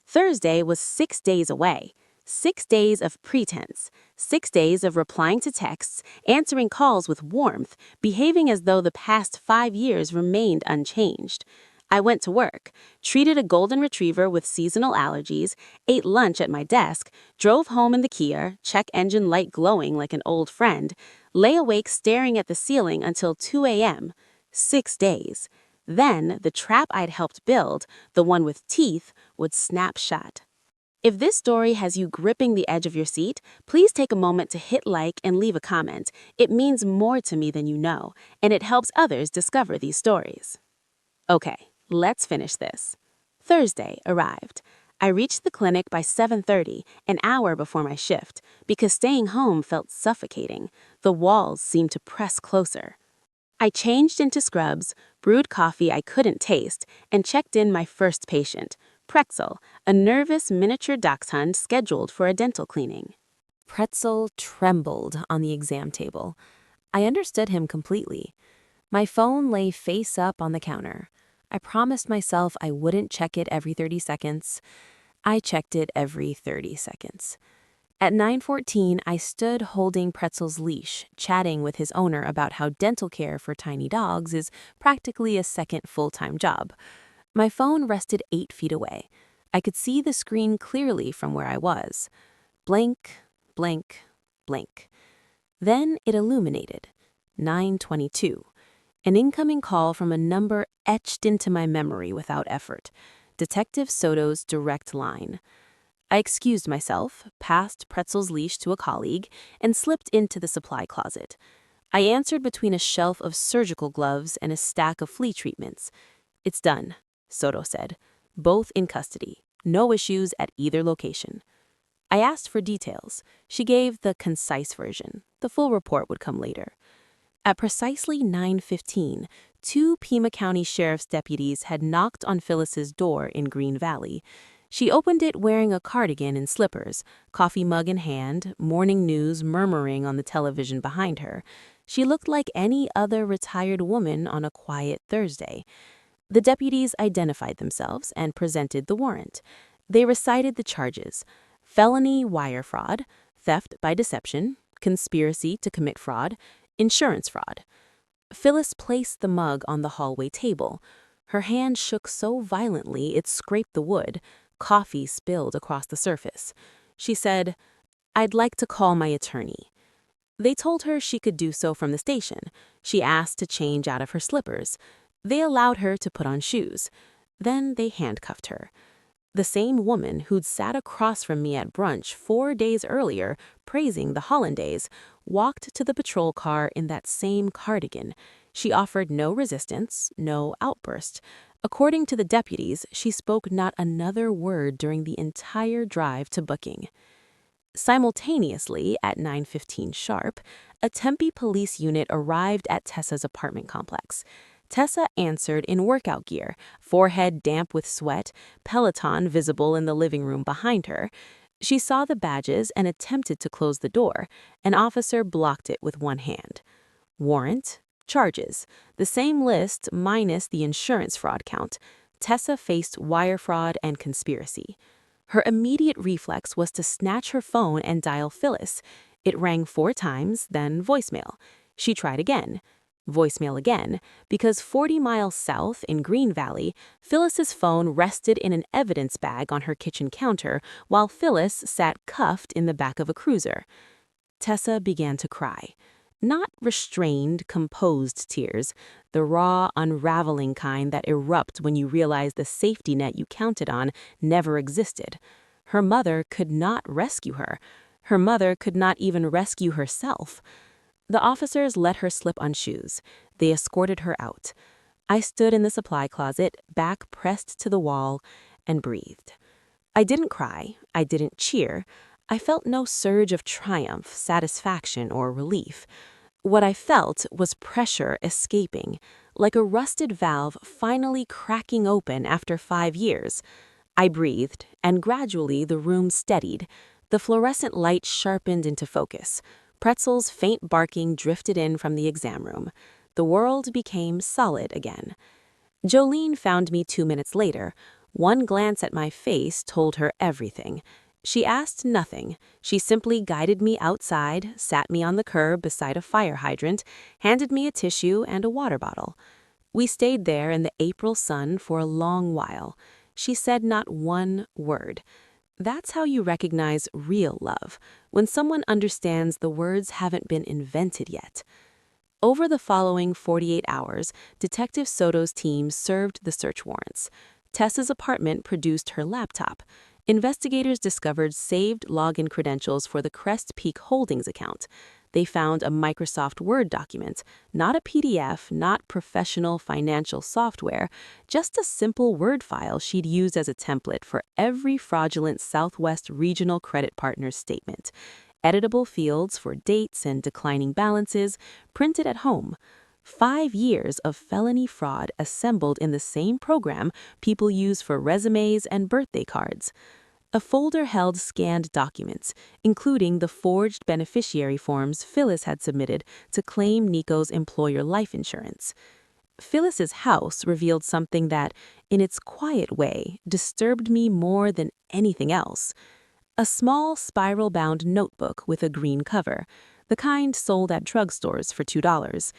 Thursday was 6 days away. 6 days of pretense, 6 days of replying to texts, answering calls with warmth, behaving as though the past 5 years remained unchanged. I went to work, treated a golden retriever with seasonal allergies, ate lunch at my desk, drove home in the Kia, check engine light glowing like an old friend, lay awake staring at the ceiling until 2 a.m. 6 days. Then, the trap I'd helped build, the one with teeth, would snap shut. If this story has you gripping the edge of your seat, please take a moment to hit like and leave a comment. It means more to me than you know, and it helps others discover these stories. Okay, let's finish this. Thursday arrived. I reached the clinic by 7:30, an hour before my shift, because staying home felt suffocating. The walls seemed to press closer. I changed into scrubs, brewed coffee I couldn't taste, and checked in my first patient, Pretzel, a nervous miniature dachshund scheduled for a dental cleaning. Pretzel trembled on the exam table. I understood him completely. My phone lay face up on the counter. I promised myself I wouldn't check it every 30 seconds. I checked it every 30 seconds. At 9:14, I stood holding Pretzel's leash, chatting with his owner about how dental care for tiny dogs is practically a second full-time job. My phone rested 8 feet away. I could see the screen clearly from where I was. Blank, blank, blank. Then it illuminated. 9:22. An incoming call from a number etched into my memory without effort. Detective Soto's direct line. I excused myself, passed Pretzel's leash to a colleague, and slipped into the supply closet. I answered between a shelf of surgical gloves and a stack of flea treatments. "It's done," Soto said. "Both in custody. No issues at either location." I asked for details. She gave the concise version. The full report would come later. At precisely 9:15, 2 Pima County Sheriff's deputies had knocked on Phyllis's door in Green Valley. She opened it wearing a cardigan and slippers, coffee mug in hand, morning news murmuring on the television behind her. She looked like any other retired woman on a quiet Thursday. The deputies identified themselves and presented the warrant. They recited the charges: felony wire fraud, theft by deception, conspiracy to commit fraud, insurance fraud. Phyllis placed the mug on the hallway table. Her hand shook so violently it scraped the wood. Coffee spilled across the surface. She said, "I'd like to call my attorney." They told her she could do so from the station. She asked to change out of her slippers. They allowed her to put on shoes. Then they handcuffed her. The same woman who'd sat across from me at brunch 4 days earlier, praising the hollandaise, walked to the patrol car in that same cardigan. She offered no resistance, no outburst. According to the deputies, she spoke not another word during the entire drive to booking. Simultaneously, at 9:15 sharp, a Tempe police unit arrived at Tessa's apartment complex. Tessa answered in workout gear, forehead damp with sweat, Peloton visible in the living room behind her. She saw the badges and attempted to close the door. An officer blocked it with one hand. Warrant, charges, the same list minus the insurance fraud count. Tessa faced wire fraud and conspiracy. Her immediate reflex was to snatch her phone and dial Phyllis. It rang 4 times, then voicemail. She tried again. Voicemail again, because 40 miles south in Green Valley, Phyllis's phone rested in an evidence bag on her kitchen counter while Phyllis sat cuffed in the back of a cruiser. Tessa began to cry. Not restrained, composed tears, the raw, unraveling kind that erupt when you realize the safety net you counted on never existed. Her mother could not rescue her. Her mother could not even rescue herself. The officers let her slip on shoes. They escorted her out. I stood in the supply closet, back pressed to the wall, and breathed. I didn't cry. I didn't cheer. I felt no surge of triumph, satisfaction, or relief. What I felt was pressure escaping, like a rusted valve finally cracking open after 5 years. I breathed, and gradually the room steadied. The fluorescent light sharpened into focus. Pretzel's faint barking drifted in from the exam room. The world became solid again. Jolene found me 2 minutes later. One glance at my face told her everything. She asked nothing. She simply guided me outside, sat me on the curb beside a fire hydrant, handed me a tissue and a water bottle. We stayed there in the April sun for a long while. She said not one word. That's how you recognize real love, when someone understands the words haven't been invented yet. Over the following 48 hours, Detective Soto's team served the search warrants. Tessa's apartment produced her laptop. Investigators discovered saved login credentials for the Crest Peak Holdings account. They found a Microsoft Word document, not a PDF, not professional financial software, just a simple Word file she'd used as a template for every fraudulent Southwest Regional Credit Partners statement. Editable fields for dates and declining balances, printed at home. 5 years of felony fraud assembled in the same program people use for resumes and birthday cards. A folder held scanned documents, including the forged beneficiary forms Phyllis had submitted to claim Nico's employer life insurance. Phyllis's house revealed something that, in its quiet way, disturbed me more than anything else. A small spiral-bound notebook with a green cover, the kind sold at drugstores for $2.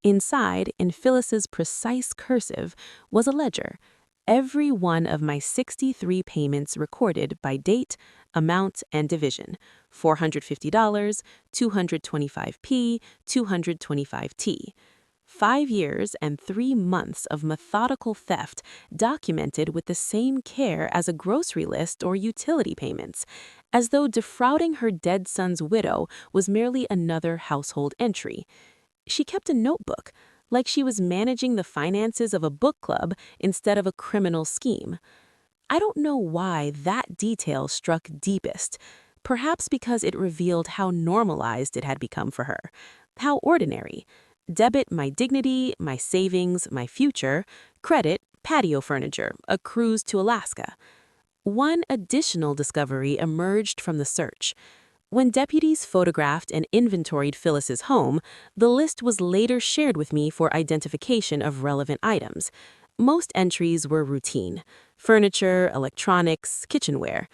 Inside, in Phyllis's precise cursive, was a ledger. Every one of my 63 payments recorded by date, amount, and division. $450, 225p, 225t. 5 years and 3 months of methodical theft documented with the same care as a grocery list or utility payments, as though defrauding her dead son's widow was merely another household entry. She kept a notebook, like she was managing the finances of a book club instead of a criminal scheme. I don't know why that detail struck deepest, perhaps because it revealed how normalized it had become for her, how ordinary. Debit my dignity, my savings, my future. Credit patio furniture, a cruise to Alaska. One additional discovery emerged from the search. When deputies photographed and inventoried Phyllis's home, the list was later shared with me for identification of relevant items. Most entries were routine: furniture, electronics, kitchenware.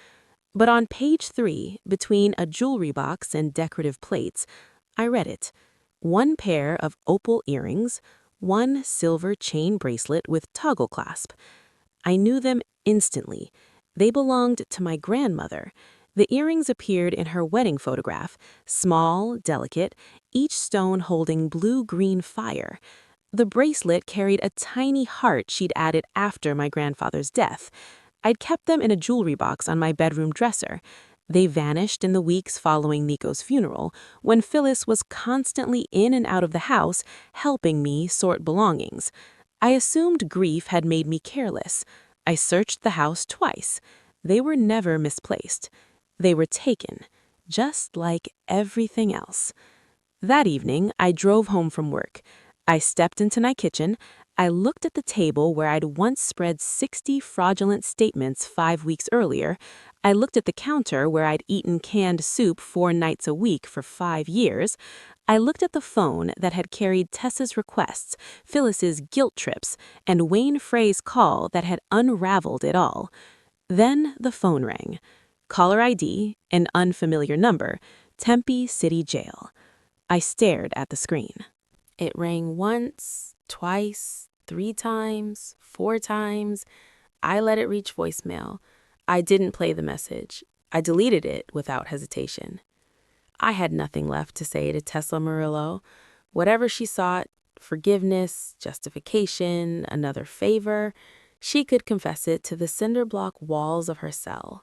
But on page 3, between a jewelry box and decorative plates, I read it. 1 pair of opal earrings, 1 silver chain bracelet with toggle clasp. I knew them instantly. They belonged to my grandmother. The earrings appeared in her wedding photograph, small, delicate, each stone holding blue-green fire. The bracelet carried a tiny heart she'd added after my grandfather's death. I'd kept them in a jewelry box on my bedroom dresser. They vanished in the weeks following Nico's funeral, when Phyllis was constantly in and out of the house, helping me sort belongings. I assumed grief had made me careless. I searched the house twice. They were never misplaced. They were taken, just like everything else. That evening, I drove home from work. I stepped into my kitchen. I looked at the table where I'd once spread 60 fraudulent statements 5 weeks earlier. I looked at the counter where I'd eaten canned soup 4 nights a week for 5 years. I looked at the phone that had carried Tessa's requests, Phyllis's guilt trips, and Wayne Frey's call that had unraveled it all. Then the phone rang. Caller ID, an unfamiliar number, Tempe City Jail. I stared at the screen. It rang once, twice, 3 times, 4 times. I let it reach voicemail. I didn't play the message. I deleted it without hesitation. I had nothing left to say to Tessa Murillo. Whatever she sought, forgiveness, justification, another favor, she could confess it to the cinder block walls of her cell.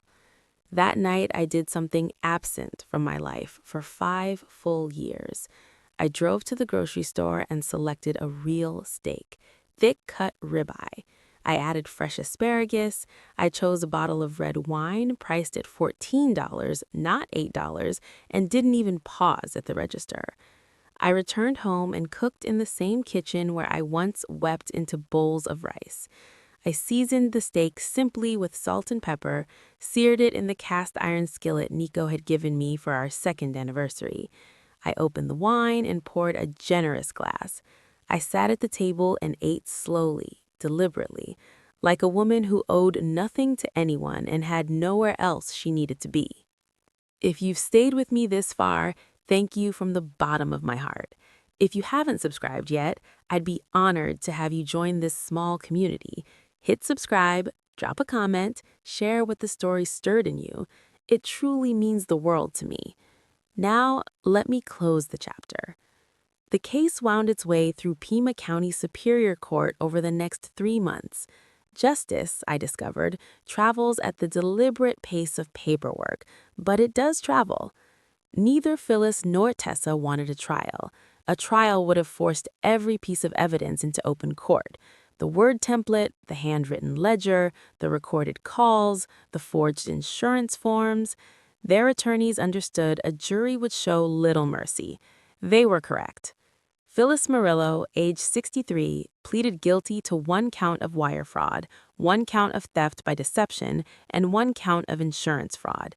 That night, I did something absent from my life for 5 full years. I drove to the grocery store and selected a real steak, thick-cut ribeye. I added fresh asparagus. I chose a bottle of red wine priced at $14, not $8, and didn't even pause at the register. I returned home and cooked in the same kitchen where I once wept into bowls of rice. I seasoned the steak simply with salt and pepper, seared it in the cast iron skillet Nico had given me for our 2nd anniversary. I opened the wine and poured a generous glass. I sat at the table and ate slowly, deliberately, like a woman who owed nothing to anyone and had nowhere else she needed to be. If you've stayed with me this far, thank you from the bottom of my heart. If you haven't subscribed yet, I'd be honored to have you join this small community. Hit subscribe, drop a comment, share what the story stirred in you. It truly means the world to me. Now, let me close the chapter. The case wound its way through Pima County Superior Court over the next 3 months. Justice, I discovered, travels at the deliberate pace of paperwork, but it does travel. Neither Phyllis nor Tessa wanted a trial. A trial would have forced every piece of evidence into open court. The word template, the handwritten ledger, the recorded calls, the forged insurance forms. Their attorneys understood a jury would show little mercy. They were correct. Phyllis Murillo, age 63, pleaded guilty to 1 count of wire fraud, 1 count of theft by deception, and 1 count of insurance fraud.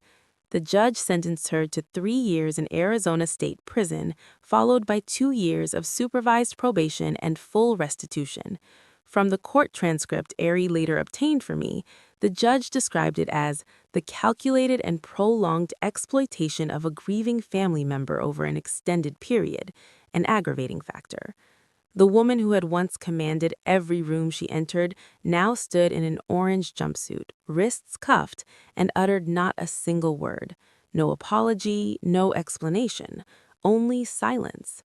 The judge sentenced her to 3 years in Arizona State Prison, followed by 2 years of supervised probation and full restitution. From the court transcript Ari later obtained for me, the judge described it as the calculated and prolonged exploitation of a grieving family member over an extended period, an aggravating factor. The woman who had once commanded every room she entered now stood in an orange jumpsuit, wrists cuffed, and uttered not a single word. No apology, no explanation, only silence.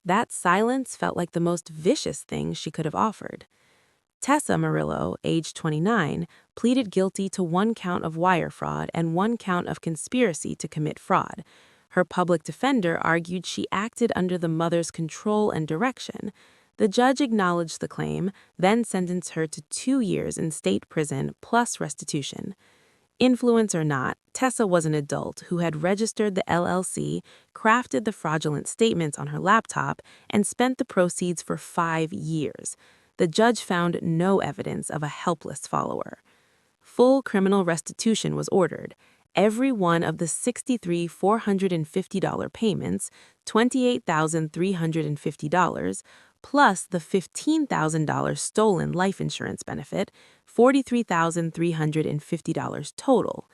That silence felt like the most vicious thing she could have offered. Tessa Murillo, age 29, pleaded guilty to 1 count of wire fraud and 1 count of conspiracy to commit fraud. Her public defender argued she acted under the mother's control and direction. The judge acknowledged the claim, then sentenced her to 2 years in state prison plus restitution. Influence or not, Tessa was an adult who had registered the LLC, crafted the fraudulent statements on her laptop, and spent the proceeds for 5 years. The judge found no evidence of a helpless follower. Full criminal restitution was ordered. Every one of the 63 $450 payments, $28,350, plus the $15,000 stolen life insurance benefit, $43,350 total.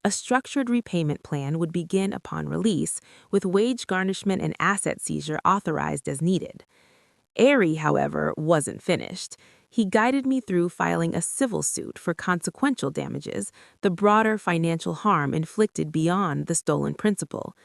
A structured repayment plan would begin upon release, with wage garnishment and asset seizure authorized as needed. Ari, however, wasn't finished. He guided me through filing a civil suit for consequential damages, the broader financial harm inflicted beyond the stolen principal.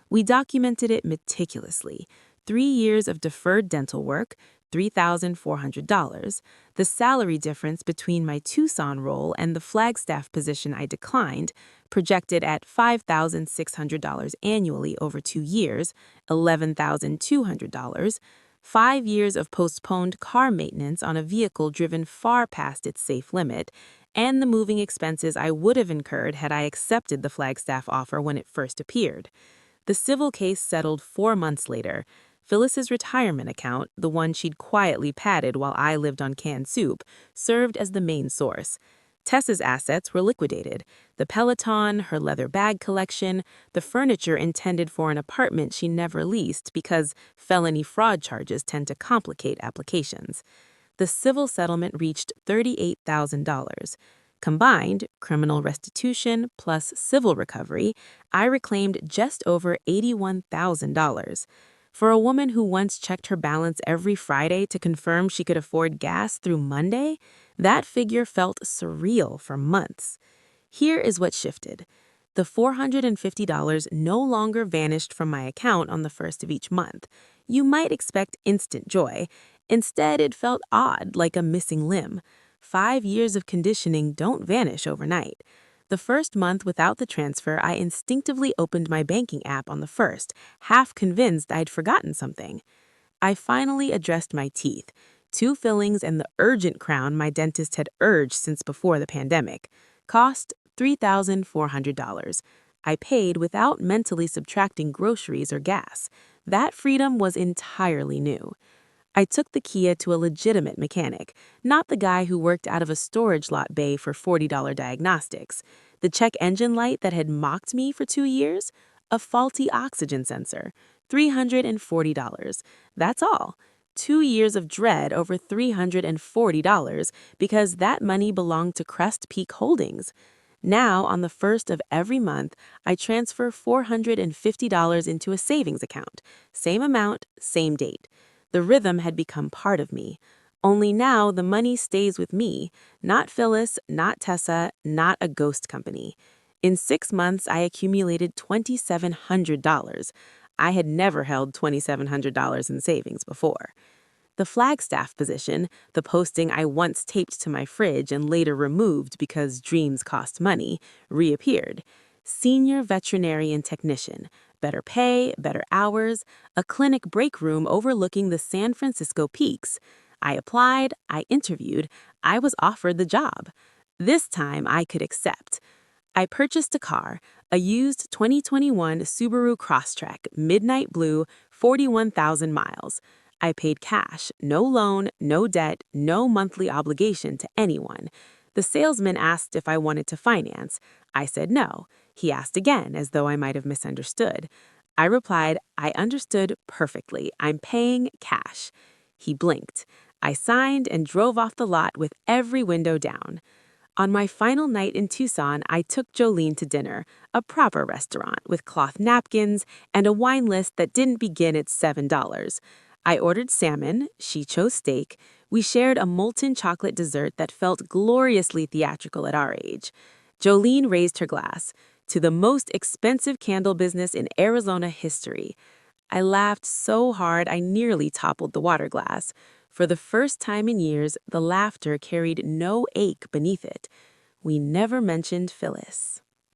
We documented it meticulously. 3 years of deferred dental work, $3,400, the salary difference between my Tucson role and the Flagstaff position I declined, projected at $5,600 annually over 2 years, $11,200, 5 years of postponed car maintenance on a vehicle driven far past its safe limit, and the moving expenses I would have incurred had I accepted the Flagstaff offer when it first appeared. The civil case settled 4 months later. Phyllis's retirement account, the one she'd quietly padded while I lived on canned soup, served as the main source. Tessa's assets were liquidated. The Peloton, her leather bag collection, the furniture intended for an apartment she never leased because felony fraud charges tend to complicate applications. The civil settlement reached $38,000. Combined, criminal restitution plus civil recovery, I reclaimed just over $81,000. For a woman who once checked her balance every Friday to confirm she could afford gas through Monday, that figure felt surreal for months. Here is what shifted. The $450 no longer vanished from my account on the first of each month. You might expect instant joy. Instead, it felt odd, like a missing limb. 5 years of conditioning don't vanish overnight. The first month without the transfer, I instinctively opened my banking app on the first, half convinced I'd forgotten something. I finally addressed my teeth, 2 fillings and the urgent crown my dentist had urged since before the pandemic. Cost $3,400. I paid without mentally subtracting groceries or gas. That freedom was entirely new. I took the Kia to a legitimate mechanic, not the guy who worked out of a storage lot bay for $40 diagnostics. The check engine light that had mocked me for 2 years? A faulty oxygen sensor. $340. That's all. 2 years of dread over $340 because that money belonged to Crest Peak Holdings. Now, on the first of every month, I transfer $450 into a savings account. Same amount, same date. The rhythm had become part of me. Only now the money stays with me, not Phyllis, not Tessa, not a ghost company. In 6 months, I accumulated $2,700. I had never held $2,700 in savings before. The Flagstaff position, the posting I once taped to my fridge and later removed because dreams cost money, reappeared. Senior veterinarian technician, better pay, better hours, a clinic break room overlooking the San Francisco peaks. I applied, I interviewed, I was offered the job. This time I could accept. I purchased a car, a used 2021 Subaru Crosstrek, midnight blue, 41,000 miles. I paid cash, no loan, no debt, no monthly obligation to anyone. The salesman asked if I wanted to finance. I said no. He asked again, as though I might have misunderstood. I replied, I understood perfectly. I'm paying cash. He blinked. I signed and drove off the lot with every window down. On my final night in Tucson, I took Jolene to dinner, a proper restaurant with cloth napkins and a wine list that didn't begin at $7. I ordered salmon, she chose steak. We shared a molten chocolate dessert that felt gloriously theatrical at our age. Jolene raised her glass to the most expensive candle business in Arizona history. I laughed so hard I nearly toppled the water glass. For the first time in years, the laughter carried no ache beneath it. We never mentioned Phyllis.